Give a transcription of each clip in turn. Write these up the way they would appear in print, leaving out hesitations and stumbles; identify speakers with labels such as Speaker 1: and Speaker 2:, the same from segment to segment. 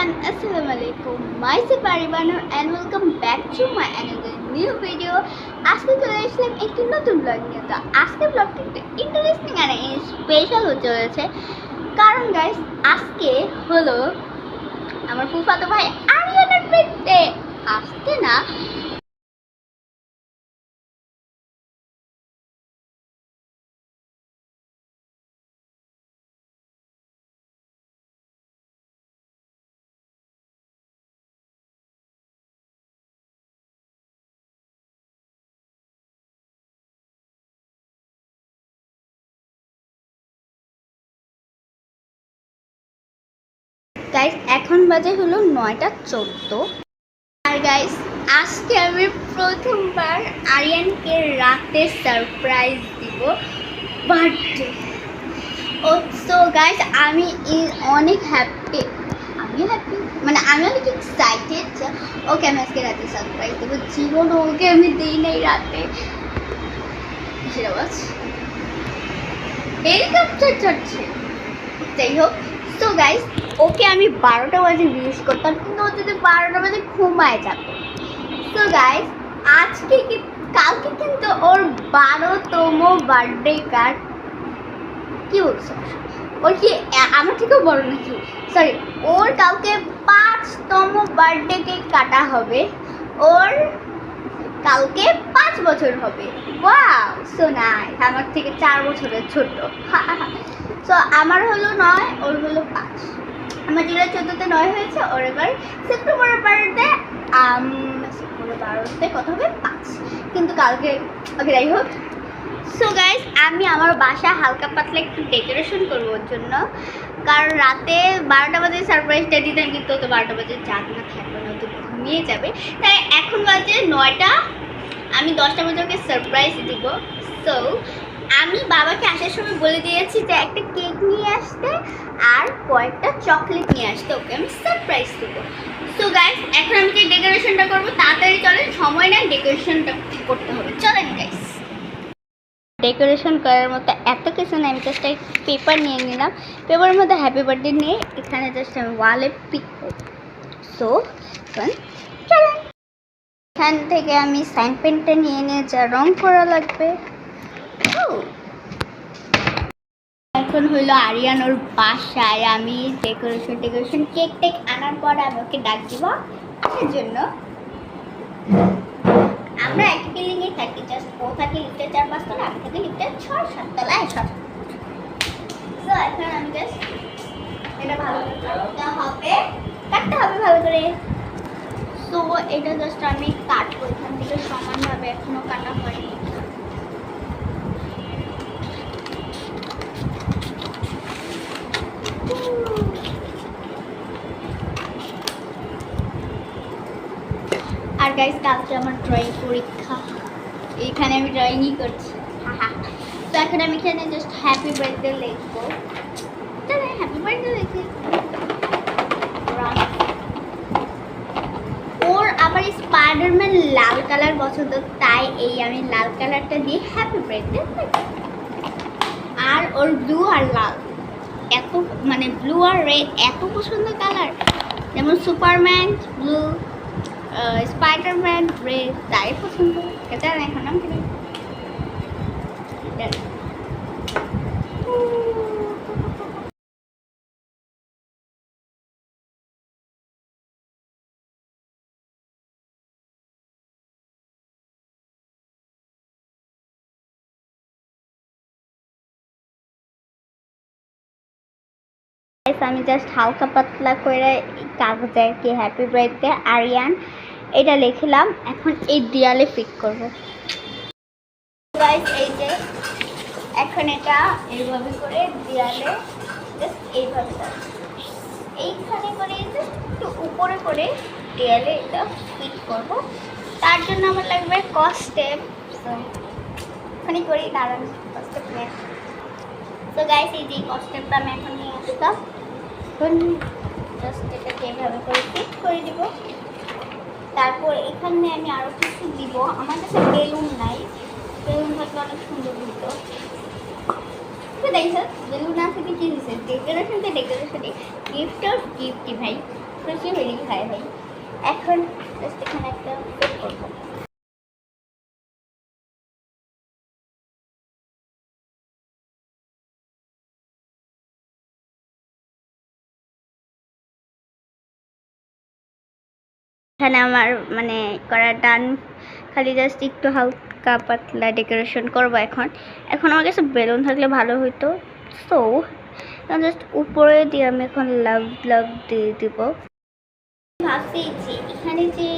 Speaker 1: everyone, Assalamualaikum. Myself Aribanur and welcome back to my another new video. আজকে চলে আসলাম একটি নতুন ব্লগ নিয়ে। তো আজকে ব্লগটি একটু ইন্টারেস্টিং আর স্পেশাল হতে চলেছে, কারণ গাইস আজকে হলো আমার ফুফাতো ভাই আরিয়ানের বার্থডে। আজকে না, গাইস এখন বাজে হলো 9:14। আর গাইস আজকে আমি প্রথমবার আরিয়ানকে রাতে সারপ্রাইজ দিব বার্থডে। ও সো গাইস আমি অনেক হ্যাপি, আমি অনেক এক্সাইটেড যে ওকে আমি আজকে রাতে সারপ্রাইজ দেবো। জীবন ওকে আমি দিই নাই রাতে। কিসের আওয়াজ? হেলিকপ্টার চড়ছে। যাই হোক, সো গাইস ওকে আমি 12টা বাজে উইশ করতাম, কিন্তু ও যদি 12টা বাজে ঘুমায় যাবে। সো গাইস কালকে কিন্তু ওর 12তম বার্থডে কার্ড। কি বলছো? ওর কি আমার থেকেও বড় নাকি? সরি, ওর কালকে 5তম বার্থডে কেক কাটা হবে। ওর কালকে 5 বছর হবে। Wow, so nice. আমার থেকে 4 বছরের ছোট। সো আমার হলো 9, ওর হলো 5। আমার জুলাই 14-তে 9 হয়েছে, ওর এবার সেপ্টেম্বরের 12-তে সেপ্টেম্বরের 12-তে কত হবে? 5। কিন্তু কালকে ওকে যাই হোক। সো গাইস আমি আমার বাসা হালকা পাতলা একটু ডেকোরেশন করবো ওর জন্য, কারণ রাতে 12টা বাজে সারপ্রাইজটা দিতাম, কিন্তু তো 12টা বাজে জাগনা থাকবে না, তো ঘুমিয়ে যাবে। তাই এখন বাজে 9টা, আমি 10টা বাজে ওকে সারপ্রাইজ দিব। সো আমি বাবাকে আসার সময় বলে দিয়েছি যে একটা কেক নিয়ে আসতে আর কয়েকটা চকলেট নিয়ে আসতে, ওকে আমি সারপ্রাইজ দেবো। সো গাইস এখন আমি যে ডেকোরেশনটা করবো, তাড়াতাড়ি চলেন, সময় নেই, ডেকোরেশনটা করতে হবে। চলেন গাইস। ডেকোরেশন করার মতো এত কিছু না, আমি জাস্ট এক পেপার নিয়ে নিলাম। পেপারের মধ্যে হ্যাপি বার্থডে নিয়ে এখানে জাস্ট আমি ওয়ালে পিক করব। সো চলেন, এখান থেকে আমি সাইন পেনটা নিয়ে যা রং করা লাগবে। এখন হইলো আরিয়ান ওর বাসায়। আমি ডেকোরেশন কেক টেক আনার পরে আমি ওকে ডাক দিব আসার জন্য। আমরা একই বিল্ডিংয়ে থাকি, জাস্ট ও থাকে লিফটের 4-5 তলা, আমি থাকি লিফটের 6-7 তলায়। সো এখন আমি জাস্ট এটা ভালো করে কাটতে হবে ভালো করে। সো এটা জাস্ট আমি কাটবো এখান থেকে সমানভাবে, এখনো কাটা হয়নি। আর গাইস কালকে আমার ড্রয়িং পরীক্ষা, এইখানে আমি ড্রয়িংই করছি। তো এখন আমি এখানে জাস্ট হ্যাপি বার্থডে লিখবো। চলে হ্যাপি বার্থডে লিখি। ওর আবার স্পাইডারম্যান লাল কালার পছন্দ, তাই আমি লাল কালারটা দিয়ে হ্যাপি বার্থডে লিখি। আর ওর ব্লু আর লাল এত ব্লু আর রেড এত পছন্দ কালার, যেমন সুপারম্যান ব্লু, স্পাইডারম্যান রেড, তাই পছন্দ। এটা এখন নাম কি? আমি জাস্ট হালকা পাতলা করে কাগজে আর কি হ্যাপি বার্থডে আরিয়ান এটা লিখলাম। এখন এই দেয়ালে ফিট করব। গাইস এই যে এখন এটা এইভাবে করে দেয়ালে জাস্ট এইভাবে এইখানে করে একটু উপরে করে দেয়ালে এটা ফিট করব। তার জন্য আমার লাগবে কস্টেপ। ওখানে করি দাঁড়ান, কস্টেপ নেই। তো গাইস এই যে কস্টেপটা আমি এখন নিয়ে আসলাম। জাস্ট এটাকে এইভাবে করে ফিট করে দিব। তারপর এখানে আমি আরও কিছু দিব। আমার কাছে বেলুন নাই, বেলুন থাকলে অনেক সুন্দর হতো। দেখছেন বেলুন না থেকে কি দিচ্ছে? ডেকোরেশনই গিফটই ভাই। খুশি হয়ে খাই ভাই। এখন জাস্ট এখানে একটা সেট করবো। এখানে আমার মানে করা ডান, খালি জাস্ট একটু হালকা পাতলা ডেকোরেশন করবো। এখন আমার কাছে বেলুন থাকলে ভালো হতো, সো জাস্ট উপরে দিয়ে আমি এখন লাভ লাভ দিয়ে দিব। ভাবছি যে এখানে যে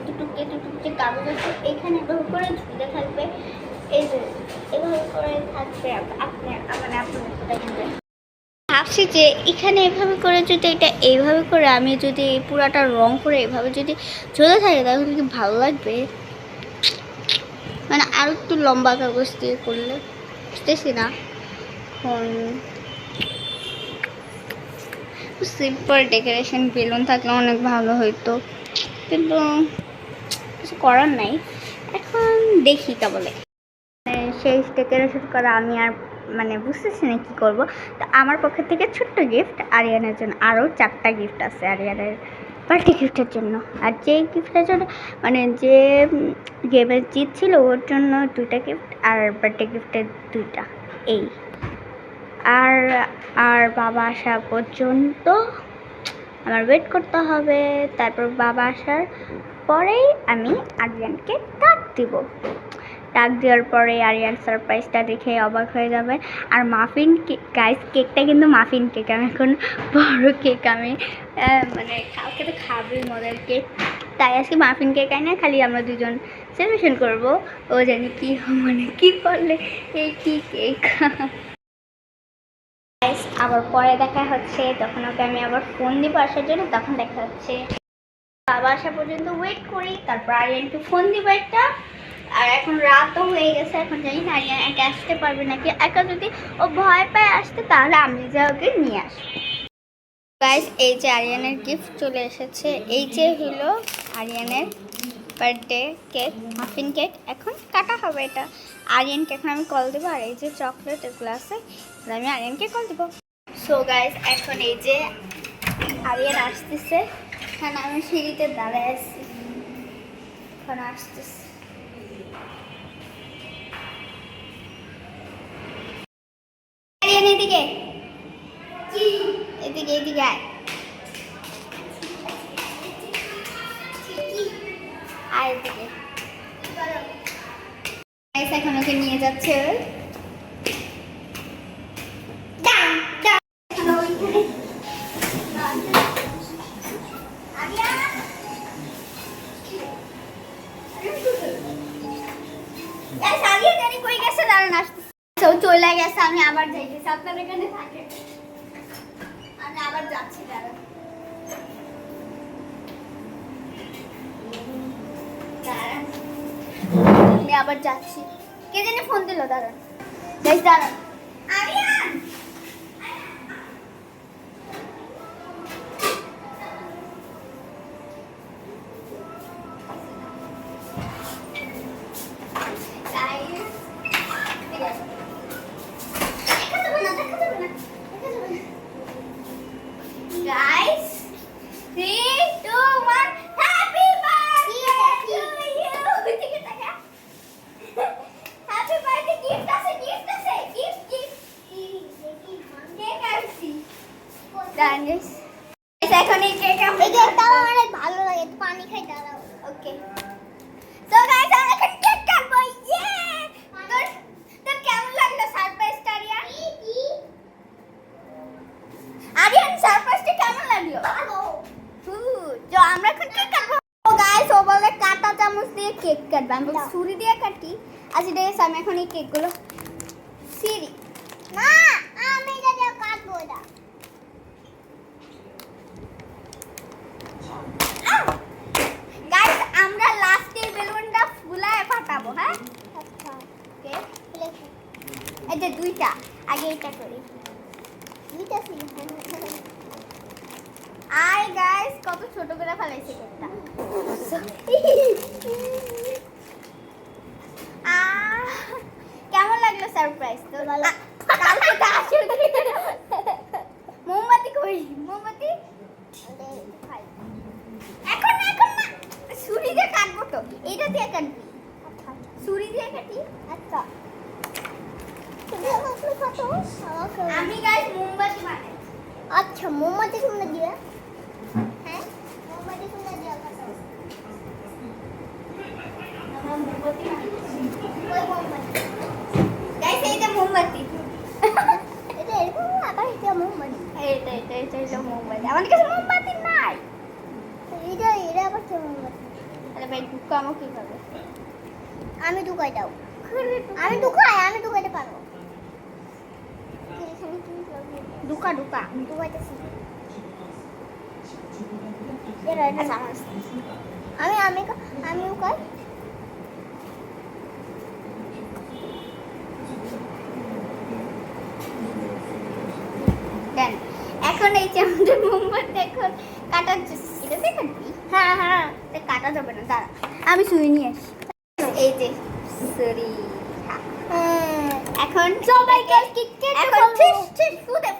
Speaker 1: দুটুকে যে কাগজ আছে এখানে এভাবে করে ঝুলে থাকবে, এই যে এভাবে করে থাকবে আপনার মানে আপনার কিন্তু ভাবছি যে এখানে এভাবে করে যদি এটা এইভাবে করে আমি যদি পুরাটা রং করে এভাবে যদি ঝুলে থাকে তাহলে কি ভালো লাগবে, মানে আর একটু লম্বা কাগজ দিয়ে করলে বুঝতেছি না। এখন সিম্পল ডেকোরেশন বেলুন থাকলে অনেক ভালো হইতো, কিন্তু কিছু করার নাই। এখন দেখি তা বলে সেই ডেকোরেশন করা আমি আর মানে বুঝতেছি না কী করবো। তো আমার পক্ষ থেকে ছোট্ট গিফট আরিয়ানের জন্য, আরও 4টা গিফট আছে আরিয়ানের বার্থডে গিফটের জন্য। আর যে গিফটের জন্য মানে যে গেমে জিতছিল ওর জন্য 2টা গিফট, আর বার্থডে গিফটের 2টা। এই আর আর বাবা আসা পর্যন্ত আমার ওয়েট করতে হবে। তারপর বাবা আসার পরেই আমি আরিয়ানকে ডাক দিব। ডাক দেওয়ার পরে আরিয়ান সারপ্রাইজটা দেখে অবাক হয়ে যাবে। আর মাফিন কেক, গাইস কেকটা কিন্তু মাফিন কেক, আমি এখন বড় কেক আমি মানে কালকে তো খাবে মজার কেক, তাই আজকে মাফিন কেক আই না, খালি আমরা দুজন সেলিব্রেশন করবো। ও জানি কি মানে কি করলে এই কি কেক। আবার পরে দেখা হচ্ছে, তখন ওকে আমি আবার ফোন দিব আসার জন্য, তখন দেখা হচ্ছে। বাবা আসা পর্যন্ত ওয়েট করি, তারপর আরিয়ানকে ফোন দিব একটা। আর এখন রাতও হয়ে গেছে, এখন জানি না আরিয়ান একা আসতে পারবে নাকি। একা যদি ও ভয় পায় আসতে তাহলে আমি যা ওকে নিয়ে আসবো। গাইস এই যে আরিয়ানের গিফট চলে এসেছে, এই যে হলো আরিয়ানের বার্থডে কেক, মাফিন কেক। এখন কাটা হবে এটা, আরিয়ানকে এখন আমি কল দেবো। আর এই যে চকলেট এগুলো আছে, আমি আরিয়ানকে কল দেবো। সো গাইস এখন এই যে আরিয়ান আসতেছে, এখন আমি সিঁড়িতে দাঁড়ায় আছি, এখন আসতেছে। এদিকে এদিকে এদিকে আয় এদিকে। এখন ওকে নিয়ে যাচ্ছে, চলে গেছে। আমি আবার যাইতেছি, আপনার এখানে থাকে, আমি আবার যাচ্ছি। আমি আবার যাচ্ছি, কে জানি ফোন দিল, দাঁড়ান দাঁড়ান। Guys, 3, 2, 1, happy birthday to you. Happy birthday, gift আছে, gift আছে, gift. Cake আছে। Guys, এখন এই কেক আমরা কেকটা অনেক ভালো লাগে, তো পানি খাই দাঁড়াও। ওকে। So guys, আমরা এখন কেক কাটবো। ইয়ে! তোর কেমন লাগলো সারপ্রাইজটা আরিয়ান? আরিয়ান সারপ্রাইজটা কেমন লাগলো? ভালো। তো আমরা এখন কেক কাটবো। ও গাইস, ও বলে কাঁটা চামচ দিয়ে কেক কাটবে, আমি বলি ছুরি দিয়ে কাটি। আচ্ছা ঠিক আছে, আমি এখন এই কেকগুলো সিরি না, আমি এটা কাটবো না। গাইস আমরা লাস্টের বেলুনটা ফুলায় ফাটাবো, হ্যাঁ? আচ্ছা ওকে, এই যে 2টা, আগে এটা করি। 2টা ছিল। আই গাইস কত ছোট করে ফেলাইছে কেকটা। কেমন লাগলো সারপ্রাইজ? তো কালকে তো আসল মোমবাতি কই, মোমবাতি এটা দিয়ে কাটবি, ছুরি দিয়ে কাটি। আচ্ছা আমি গাইস মোমবাতি বানাই। আচ্ছা মোমবাতি সামনে দিয়ে, হ্যাঁ মোমবাতি সামনে দিয়ে কাটো। আমরা মোমবাতি ওই মোমবাতি গাইস, এইটা মোমবাতি। এটা এরকম আবার এটা মোমবাতি, এটা মোমবাতি। আমার কাছে মোমবাতি নাই। এটা আবার কি মোমবাতি? আরে ভাই ঢুকামো কিভাবে? আমি ঢুকাই দাও। আমি ঢুকাইতে পারবো। ঢুকা ঢুকাইতেছি। আমি ঢুকাই। দেন এখন এই যে আমাদের মোমবাতি এখন কাটা, এটা দিয়ে কাটবি? হ্যাঁ হ্যাঁ, কাটা যাবে না, দাঁড়া আমি সুই নিয়ে আসি। এই যে সরি, এখন সবাইকে এখন ঠিক ফুদে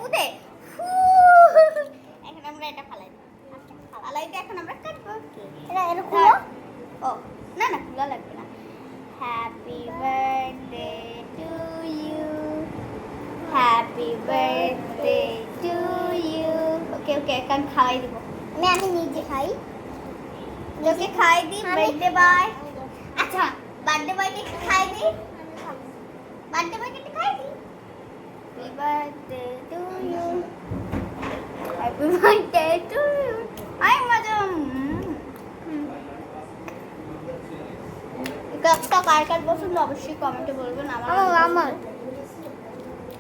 Speaker 1: এখন আমরা এটা ফালাই দিয়ে এখন আমরা কাটবো। এটা এরকম ও না না, খোলা লাগবে না। Happy birthday to you, happy birthday to you. Okay এখন খাওয়াই দিব। আমি নিজে খাই, লোকে খাই দি। বার্থডে বয়, আচ্ছা বার্থডে বয়কে একটু খাই দি, বার্থডে বয়কে একটু খাই দি। Happy birthday to you, happy birthday to you. আই মজা। কেকটা কার কার পছন্দ অবশ্যই কমেন্টে বলবেন। আমার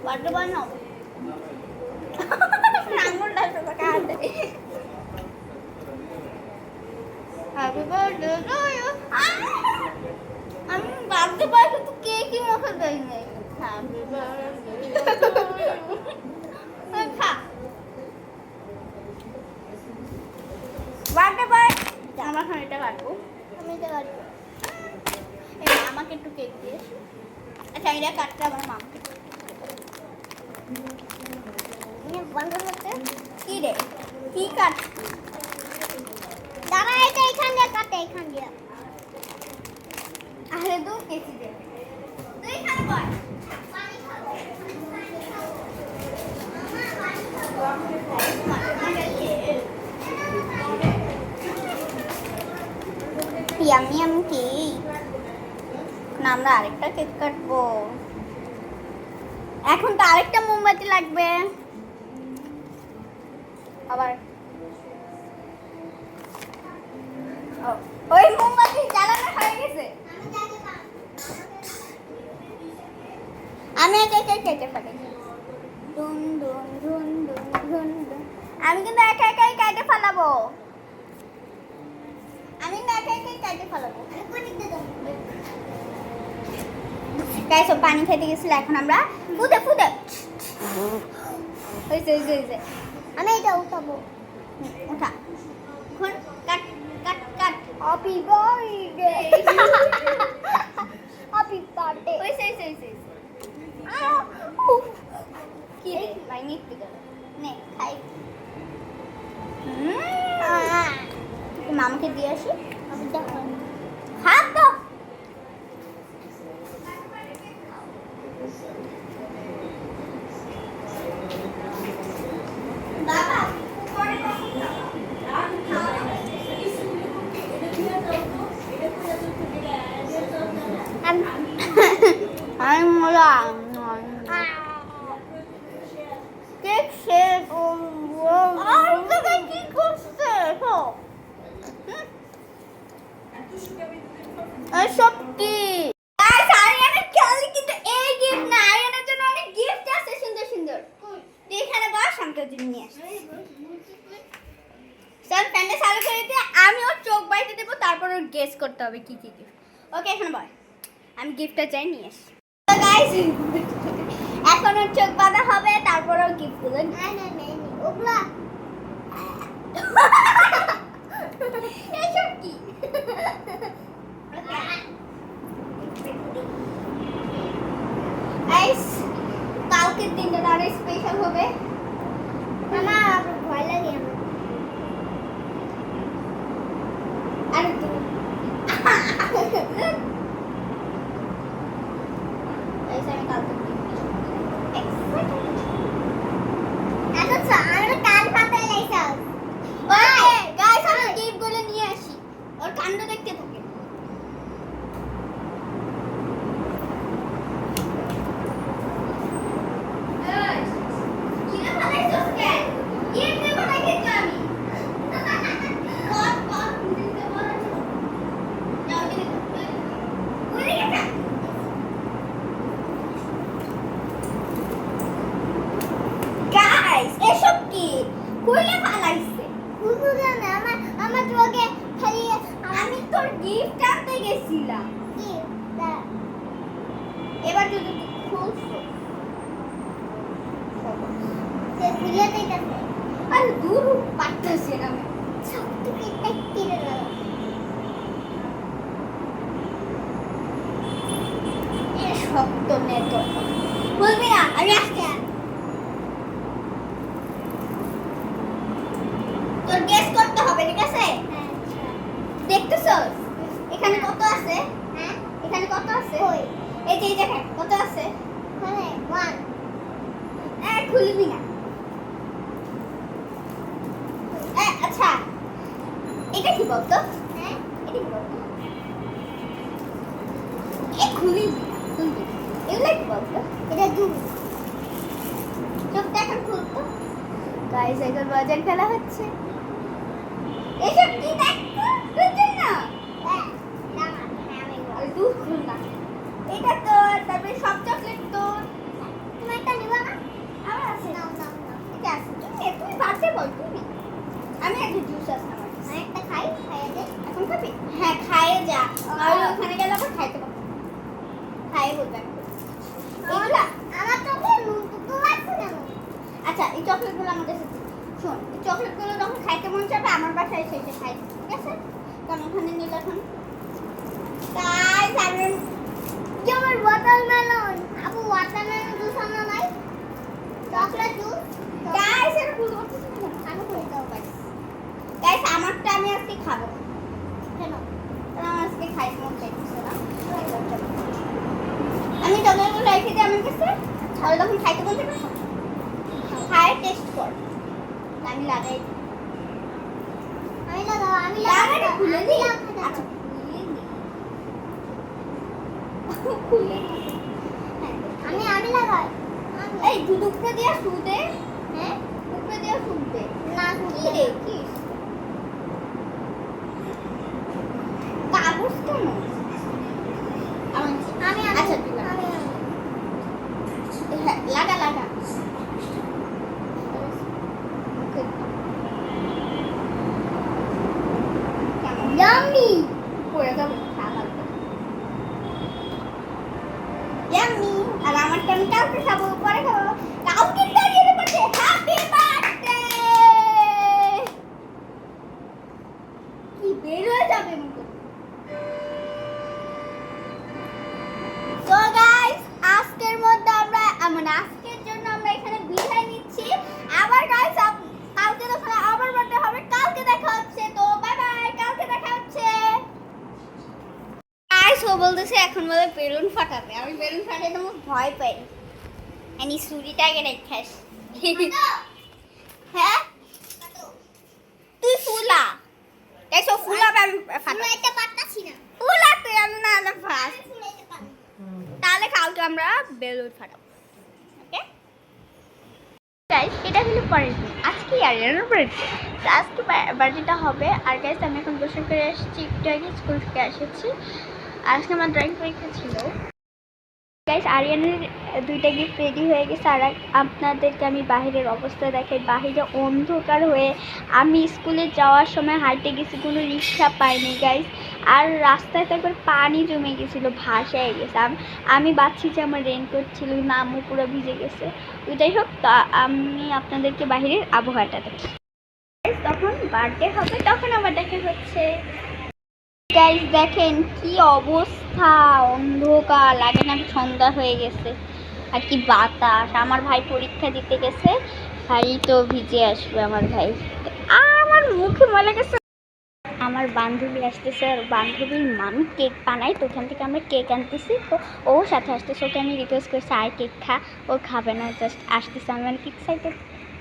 Speaker 1: বার্থডে বয় নাও। আঙুলটা তো কাটে। Happy birthday to you. আমি বার্থডে বয় তো কেকই মুখে দেই নাই। Happy birthday to you. খা বার্থডে বয়। আমরা এখন এটা কাটবো। আমি এটা কাটবো। আমাকে একটু কেক দিয়ে। আচ্ছা এটা কাটতে আমার মামকে কি রে, কি কাট? দাঁড়া, এটা এখান দিয়ে কাটে, এখান দিয়ে। আরে দু কেজি দে, তুই এখানে বল। Yummy yummy cake. না আমরা আরেকটা কেক কাটবো। এখন তো আরেকটা মোমবাতি লাগবে আবার। ওই মোমবাতি জ্বালানো হয়ে গেছে। আমি একা একা কেটে ফেলি। Dune Dune Dune Dune Dune Dune. আমি কিন্তু একা একাই কেটে ফেলাবো। গাইস ও পানি খেতে গেছিল, এখন আমরা ফুদে হইছে। আমি এটা উঠাবো। উঠা এখন cut cut cut. Happy birthday, happy birthday. হইছে কি রে ভাই, নিতে গেল নে খাই। মামাকে দিয়ে আসি। হাত দাও। I'm কেক শেষ। কি করছে সব কি? আরিয়ানের খেয়ালি কিন্তু এই গিফট না, আরিয়ানের জন্য অনেক গিফট আছে সুন্দর সুন্দর। তুই এখানে বস, আমি তোর জন্য নিয়ে আসছি। চল ফ্যানটা চালু করে দিয়ে আমি ওর চোখ বাইতে দেবো, তারপর ওর গেস করতে হবে কি কি গিফট। ওকে এখানে বল, আমি গিফটটা চাই নিয়ে আসি। তো গাইস এখন ওর চোখ বাঁধা হবে, তারপর ওর গিফটগুলো ওগুলা এইসব কি? গাইস কালকের দিনটা আরো স্পেশাল হবে। মামা ভয় লাগে আমার। আর আমার তোকে খালি আমি তোর গিফট আনতে গেছিলাম। এবার যদি খুলছো সে খুলে দিতেছে। আর দূর পাঠাছে না আমি সব তুমি দেখতে না। এ শক্ত নে তো বলবি না আমি আসছি। তোর গেস করতে হবে ঠিক আছে? হ্যাঁ দেখতেছস এখানে কত আছে? হ্যাঁ এখানে কত আছে? এই যে দেখেন কত আছে? মানে 1 খুলবি না। আচ্ছা এটা কি বলতো? হ্যাঁ এটা কি বলতো? খুলবি না খুলবি এগুলো কি বলতো? এটা 2 চোখটা এখন খুলতো। গাইস এখন বাজার খেলা হচ্ছে। এসব কি দেখছো? বুঝছেন না? হ্যাঁ না আমি বল দুধ খুল না। এটা তো তারপরে সব চকলেট তো তুমি একটা নিবা না? আমার আছে না না না এটা আছে তুমি বাড়তে বল তুমি। আমি একটা জুস আছে আমার আমি একটা খাই খাইয়ে দে। এখন খাবি? হ্যাঁ খাইয়ে যা আর ওখানে গেলে আবার খাইতে পারবো খাইয়ে বলবে এগুলা আমার চোখে নুন তো লাগছে কেন? আচ্ছা এই চকলেটগুলো আমার কাছে শোন এই চকলেটগুলো যখন খাইতে মন চাবে আমার বাসায় এসে এসে খাই ঠিক আছে? কারণ ওখানে নিলে এখন গাইস আমি আমার ওয়াটারমেলন আপু ওয়াটারমেলন জুস আনা নাই চকলেট জুস গাইস এটা ভুল করতেছি না আমি করে দাও গাইস আমারটা আমি আজকে খাবো কেন? কারণ আমার আজকে খাইতে মন চাইছে না আমি চকলেটগুলো রেখে দিই আমার কাছে তাহলে তখন খাইতে বলতে পারবো খায় টেস্ট কর আমি লাগাই আমি লাগাও আমি লাগাই খুলে দিই। আচ্ছা খুলে আমি লাগাই এই দুধটা দিয়া সুদে। হ্যাঁ দুধটা দিয়া সুদে না কি রে কি কাগজ কেন? আমি আচ্ছা হ্যাঁ লাগা লাগা ইয়াম্মি পড়ে যাবে খাবার ইয়াম্মি আর আমারটা আমি কাউকে খাবো পরে খাবো কাউকে দাঁড়িয়ে পড়ছে হ্যাপি বার্থডে কি বের হয়ে যাবে মুখ। তো গাইস আজকের মধ্যে আমরা আজকের জন্য আমরা এখানে বিদায় নিচ্ছি। আবার গাইস কালকে যখন আবার বার্থডে হবে কালকে দেখা হচ্ছে। তো বাই বাই কালকে দেখা হচ্ছে। গাইস ও বলতেছে এখন বলে বেলুন ফাটাবে আমি বেলুন ফাটাতে আমার ভয় পাই এনি সুরিটাকে রেখাস। হ্যাঁ তুই ফুলা গাইস ও ফুলাবে আমি ফুলাইতে পারতাছি না ফুলাতে আমি না না ফাস তাহলে কালকে আমরা বেলুন ফাটাবো ওকে গাইস এটা হলো পরের দিন আজকে আরিয়ানার বার্থডে আজকে বার্থডেটা হবে। আর গাইস আমি এখন বসে করে আসছি একটু আগে স্কুল থেকে এসেছি আজকে আমার ড্রয়িং পরীক্ষা ছিল। গাইস আরিয়ানের 2টা গিফট রেডি হয়ে গেছে। আর আপনাদেরকে আমি বাহিরের অবস্থা দেখাই বাহিরে অন্ধকার হয়ে আমি স্কুলে যাওয়ার সময় হাঁটতে গেছি কোনো রিক্সা পাইনি গাইস। আর রাস্তায় তো একবার পানি জমে গেছিলো ভাসায় গেছে আমি বাচ্চি যে আমার রেনকোট ছিল নামও পুরো ভিজে গেছে। ওইটাই হোক তা আমি আপনাদেরকে বাহিরের আবহাওয়াটা দেখি তখন বার্থডে হবে তখন আবার দেখা হচ্ছে। গাইস দেখেন কি অবস্থা অন্ধকার লাগে না সন্ধ্যা হয়ে গেছে আর কি বাতাস। আমার ভাই পরীক্ষা দিতে গেছে ভাই তো ভিজে আসবে আমার ভাই আমার মুখে ময়লা গেছে। আমার বান্ধবী আসতেছে আর বান্ধবীর মামি কেক বানাই তো ওখান থেকে আমরা কেক আনতেছি তো ও সাথে আসতেছে ওকে আমি রিকোয়েস্ট করছি আর কেক খা ও খাবে না জাস্ট আসতেছে আমি অনেক এক্সাইটেড।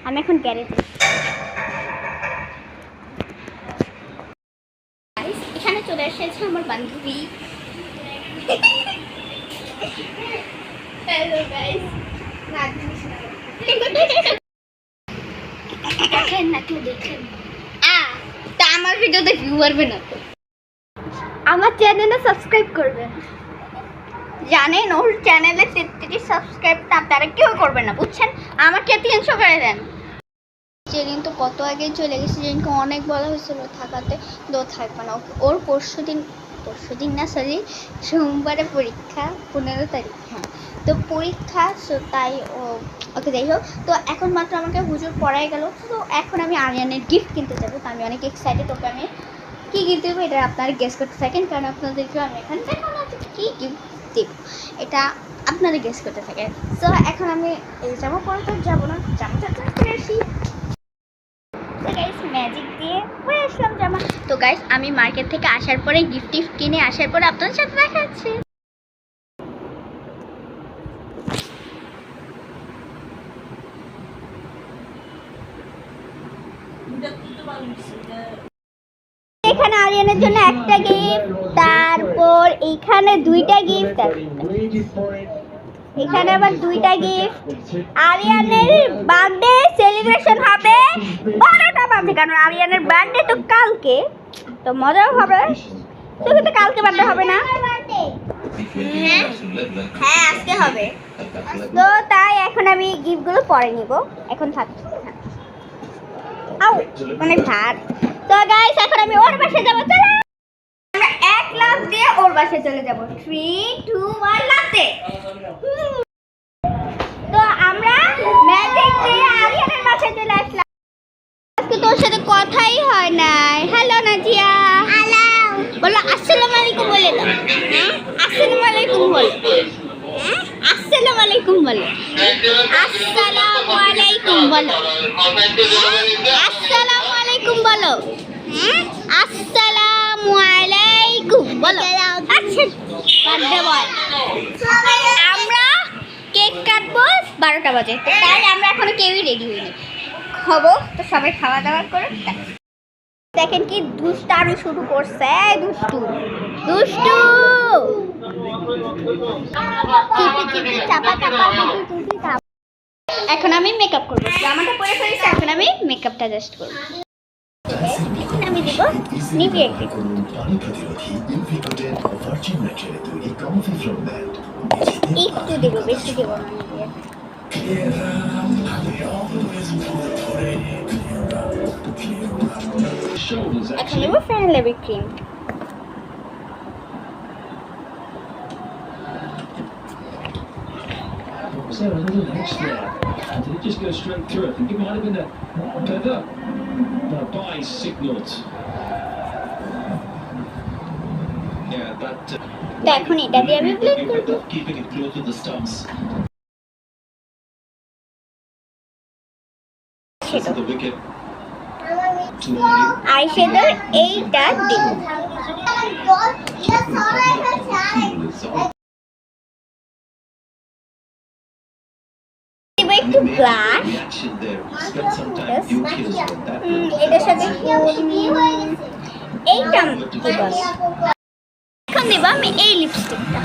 Speaker 1: আমি এখন গ্যারেজে এখানে চলে এসেছে আমার বান্ধবী। হ্যালো গাইস দেখেন না কেউ দেখেন তা আমার ভিডিওতে ভিউ আসবে না তো আমার চ্যানেলে সাবস্ক্রাইব করবেন জানেন ওর চ্যানেলে 33 সাবস্ক্রাইব আপনারা কেউ করবেন না বুঝছেন আমাকে 300 করে দেন জেরিন তো কত আগে চলে গেছে, জেরিনকে অনেক বলা হয়েছিল থাকাতে, তো থাকবে না। ওর পরশু দিন না, সরি, সোমবারে পরীক্ষা, 15 তারিখ। হ্যাঁ, তো পরীক্ষা, সো তাই ওকে যাই হোক। তো এখন মাত্র আমাকে হুজুর পড়াই গেল, তো এখন আমি আরিয়ানের গিফট কিনতে যাবো। তো আমি অনেক এক্সাইটেড। ওকে আমি কী গিফট দেবো এটা আপনারা গেস করতে থাকেন, কারণ আপনাদেরকে আমি এখানে দেখানো আছে কী গিফট দেবো, এটা আপনারা গেস করতে থাকেন। সো এখন আমি এই জামা পরে তো যাবো না, জামাটা পরে আসি। তো গাইস ম্যাজিক দিয়ে পরে আসলাম জামা। তো গাইস আমি মার্কেট থেকে আসার পরে গিফট কিনে আসার পরে আপনাদের সাথে দেখা যাচ্ছে। এখানে আরিয়ানের জন্য একটা গিফট, তারপর এইখানে 2টা গিফট, এখানে আবার 2টা গিফট। আরিয়ানের বার্থডে সেলিব্রেশন হবে 12টা বাজে, কারণ আরিয়ানের বার্থডে তো কালকে, তো মজাও হবে। তো কিন্তু কালকে বার্থডে হবে না, হ্যাঁ আজকে হবে। তো তাই এখন আমি গিফটগুলো পরে নিব, এখন থাকছে মানে ভাত। তো গাইস এখন আমি ওর বাসায় যাবো, চলো আমরা এক লাফ দিয়ে ওর বাসায় চলে যাবো। 3, 2, 1 লাফতে। তো আমরা ম্যাজিক দিয়ে আরিয়ানের বাসায় চলে আসলাম। আজকে তোর সাথে কথাই হয় নাই। হ্যালো নাজিয়া, হ্যালো বলো, আসসালামু আলাইকুম বলে দাও। আসসালামু আলাইকুম বলো, আসসালামু আলাইকুম বলো, আসসালামু আলাইকুম বলো, আসসালামু আলাইকুম বলো, আসসালামু আলাইকুম বলো। আচ্ছা বার্থডে বয়, আমরা কেক কাটবো 12টা বাজে, তাই আমরা এখনো কেউই রেডি হইনি। খাবো তো সবাই খাওয়া দাওয়া করে। দেখেন কি দুষ্টামি শুরু করছে, দুষ্টু দুষ্টু এখন আমি মেকআপ করবো, জামাটা পরে ফেলেছি, এখন আমি মেকআপটা জাস্ট করবো। আমি দিব নিভিয়া একটু দেবো, বেশি দেবো না। এখন নেবো Fair and Lovely cream.
Speaker 2: So a little hedge there. Did it just go straight through? I think it might have been a buy signaled. Yeah, that.
Speaker 1: তো এখন এটা দিয়ে আমি ব্লেন্ড করব।
Speaker 2: Keeping it close to the stumps. This is the wicket.
Speaker 1: Eyeshadow এইটা দিব। একটু blush, এটার সাথে এইটা দিব। এখন দেব আমি এই লিপস্টিকটা।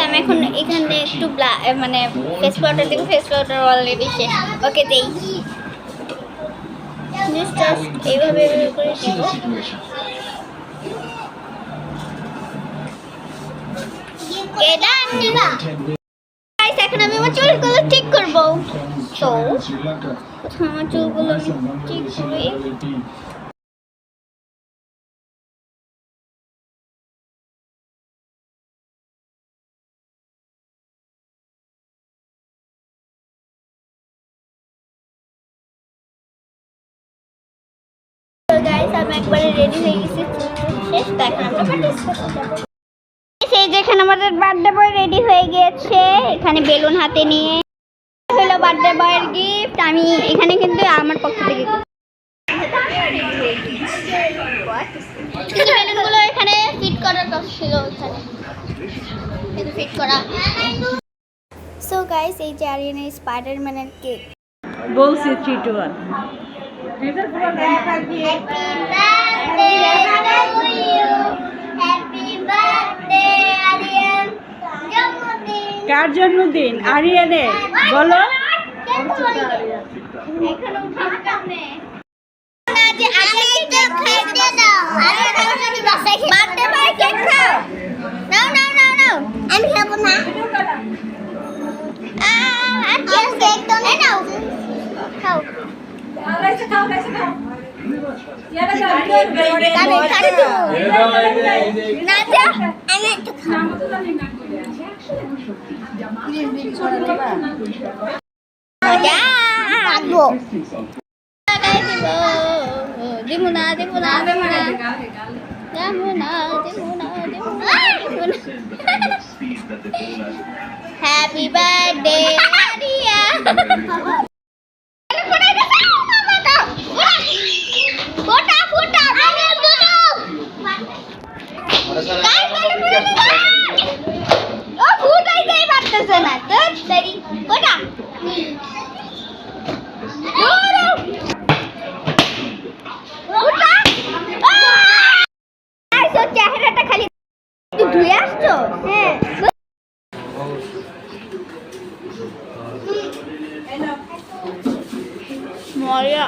Speaker 1: আমি এখন এখানে একটু মানে ফেস পাউডার দেবো, ফেস পাউডার অলরেডি শেষ। ওকে দেই, এইভাবে করে দেব। এখন আমি আমার চুলগুলো ঠিক করবো। তো আমার চুলগুলো ঠিক করবো। আমি একবারে রেডি হয়ে গেছি, শেষ। তো এখন আমরা প্র্যাকটিস করতে যাবো। সেই যেখানে আমাদের বার্থডে বয় রেডি হয়ে গিয়েছে, এখানে বেলুন হাতে নিয়ে হলো বার্থডে বয়ের গিফট। আমি এখানে কিন্তু আমার পক্ষ থেকে বেলুনগুলো এখানে ফিট করার কথা ছিল, এখানে কিন্তু ফিট করা। সো গাইস এই যে আরিয়ানের স্পাইডারম্যানের কেক
Speaker 3: বলছি 3, 2, 1 কার জন্মদিন? আরিয়ানের। বলো
Speaker 1: বার্থডে বয় কেক খাও। দাও আমি খাবো না আর কেক কেক তো নাও খাও না যা আমি একটু খাবো মজা খাবো দিব না দিব না দিব না হ্যাপি বার্থডে আরিয়া ফোটা ফোটা আমি দুটো ও ফুটাই দেই পারতেছ না তো দেরি ফোটা চেহারাটা খালি ধুয়ে আসছো হ্যাঁ মজা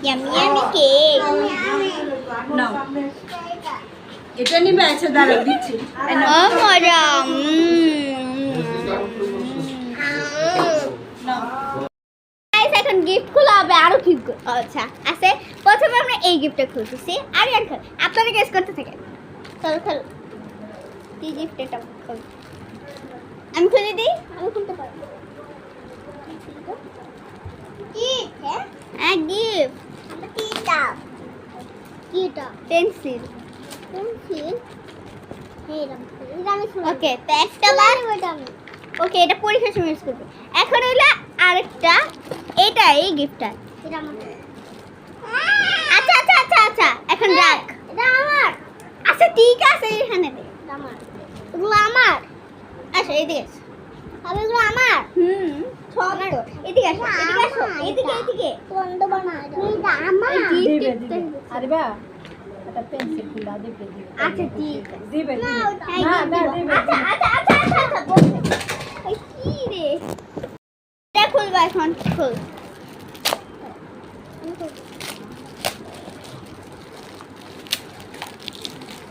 Speaker 1: ইয়ামি ইয়ামি কেক
Speaker 3: নাও এটা নিবে আছে দাঁড়াও দিচ্ছি
Speaker 1: ও মজা গাইস এখন গিফট খোলা হবে আরো কি আচ্ছা আছে প্রথমে আমরা এই গিফটটা খুলতেছি আর এখন আপনারা গেস করতে থাকেন চলো চলো কি গিফট এটা আমি খুলে দিই আমি খুলতে পারবো কি হ্যাঁ গিফট কিটা কিটা পেন্সিল পেন্সিল ওকে তো একটা বার ওকে এটা পরীক্ষার সময় ইউজ করবো এখন হইলো আরেকটা এটা এই গিফটটা আচ্ছা আচ্ছা আচ্ছা আচ্ছা এখন রাখ এটা আমার আচ্ছা ঠিক আছে এখানে দে আমার এগুলো আমার আচ্ছা এদিকে আরে এগুলো আমার সব তো এদিকে আসো এদিকে আসো এদিকে এদিকে বন্ধ বানা এটা আমার
Speaker 3: আরে বা এটা পেন্সিল খুলা দিবে
Speaker 1: আচ্ছা ঠিক আছে
Speaker 3: দিবে
Speaker 1: না
Speaker 3: দিবে
Speaker 1: আচ্ছা আচ্ছা আচ্ছা আচ্ছা আচ্ছা বলছে ওই কি রে এটা খুলবা এখন খুল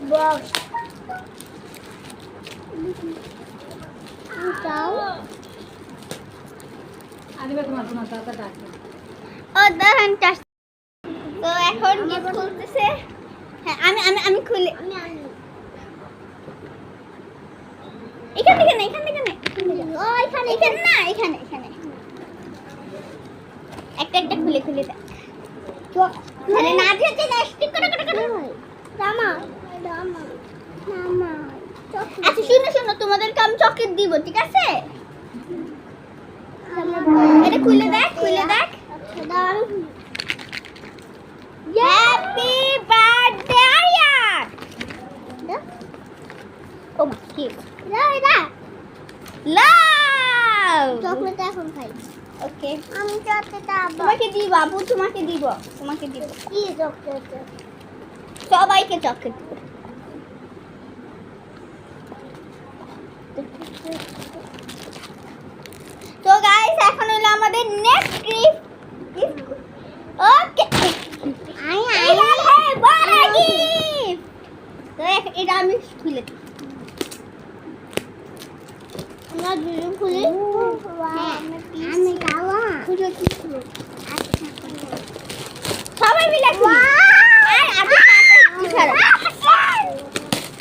Speaker 1: বক্স দাও
Speaker 3: আরে বা তোমার দাদা ডাকে
Speaker 1: ও দাঁড়ান তো এখন গিফট খুলতেছে হ্যাঁ আমি আমি আমি খুলি এখান থেকে না এখান থেকে না ও এখানে এখানে না এখানে এখানে একটা একটা খুলে খুলে দেখ মানে না দিয়েছে না স্টিক করে করে করে রামা রামা রামা আচ্ছা শুনো শুনো তোমাদেরকে আমি চকলেট দিব ঠিক আছে এটা খুলে দেখ হ্যাপি বার্থডে আরিয়ান ও মা কি লাভ চকলেট এখন খাই ওকে আমি চকলেটটা তোমাকে দিব বাবু তোমাকে দিব কি চকলেট সবাইকে চকলেট দিব তো গাইস এখন হলো আমাদের নেক্সট গিফট ওকে এটা হ্যাঁ বড় গিফট তো এটা আমি খুলে দিই আমরা দুজন খুলে আমি খাওয়া খুলে কি সবাই মিলে খুলি আর আমি কি ছাড়া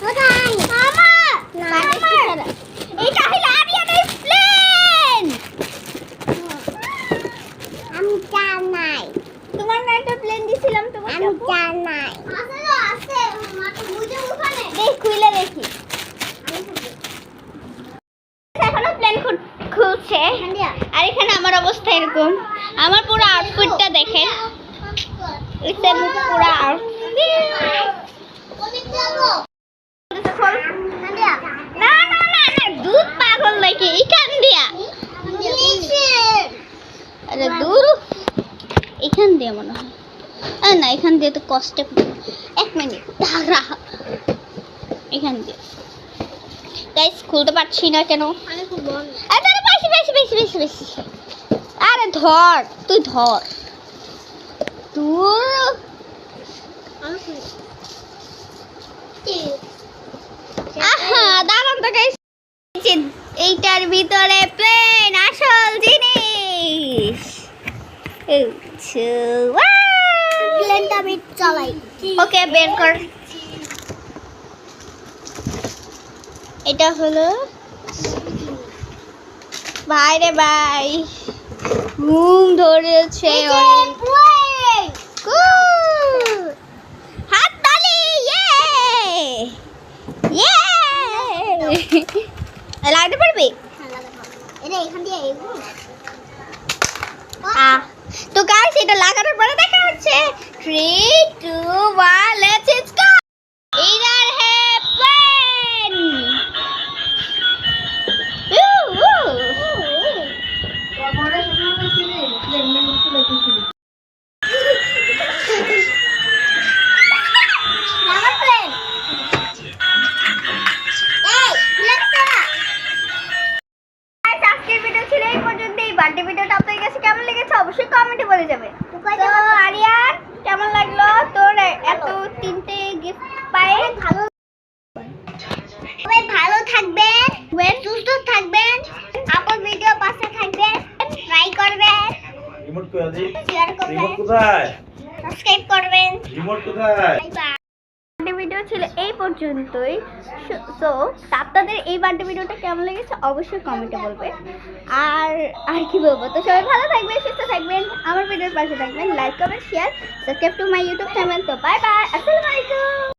Speaker 1: কোথায় মামা না এটা হলো আরিয়ানের প্লেন আমি জানাই তোমার না একটা প্লেন দিছিলাম তোমাকে আমি জানাই আছে মাথা বুঝে ওখানে দেখ খুলে দেখি এখনো প্লেন খুলছে আর এখানে আমার অবস্থা এরকম আমার পুরো আউটফিটটা দেখেন এটা পুরো আউটফিট না না না না দুধ পাগল নাকি এখান দিয়া আরে দূর এখান দিয়ে মনে হয় না এখান দিয়ে তো কষ্টে এক মিনিট দাঁড়া এখান দিয়ে গাইস খুলতে পারছি না কেন আরে বেশি বেশি বেশি বেশি বেশি আরে ধর তুই ধর দূর আহা দাঁড়ান তো গাইস, এইটার ভিতরে প্লেন আসল জিনিস। প্লেনটা আমি চালাই। ওকে বের কর। এটা হলো ভাই রে ভাই, ঘুম ধরেছে অনেক। Good! হাত তালি, ইয়ে লাগাতে পারবি? তো গাইস এটা লাগানোর পরে দেখা হচ্ছে 3 2 1 লেটস গো। इधर है प्लेन। আজকের ভিডিও ছিল এই পর্যন্তই। বার্থডে ভিডিওটা আপনাদের কাছে কেমন লেগেছে অবশ্যই কমেন্টে বলে যাবে। তো আরিয়ান কেমন লাগলো তোর এত তিনটে গিফট পায়ে? ভালো থাকবেন, সুস্থ থাকবেন, আপন ভিডিও পাশে থাকবেন, ট্রাই করবেন,
Speaker 4: রিমোট কোথায় দি?
Speaker 1: শেয়ার করবেন,
Speaker 4: রিমোট কোথায়?
Speaker 1: সাবস্ক্রাইব করবেন।
Speaker 4: রিমোট কোথায়?
Speaker 1: বার্থডে ভিডিও ছিল এই পর্যন্তই। সো আপনাদের এই বার্থডে ভিডিওটা কেমন লেগেছে অবশ্যই কমেন্টে বলবেন। আর কি বলবো, তো সবাই ভালো থাকবেন, সুস্থ থাকবেন, আমার ভিডিওর পাশে থাকবেন, like comment share subscribe to my YouTube channel. তো বাই বাই, আসসালামু আলাইকুম।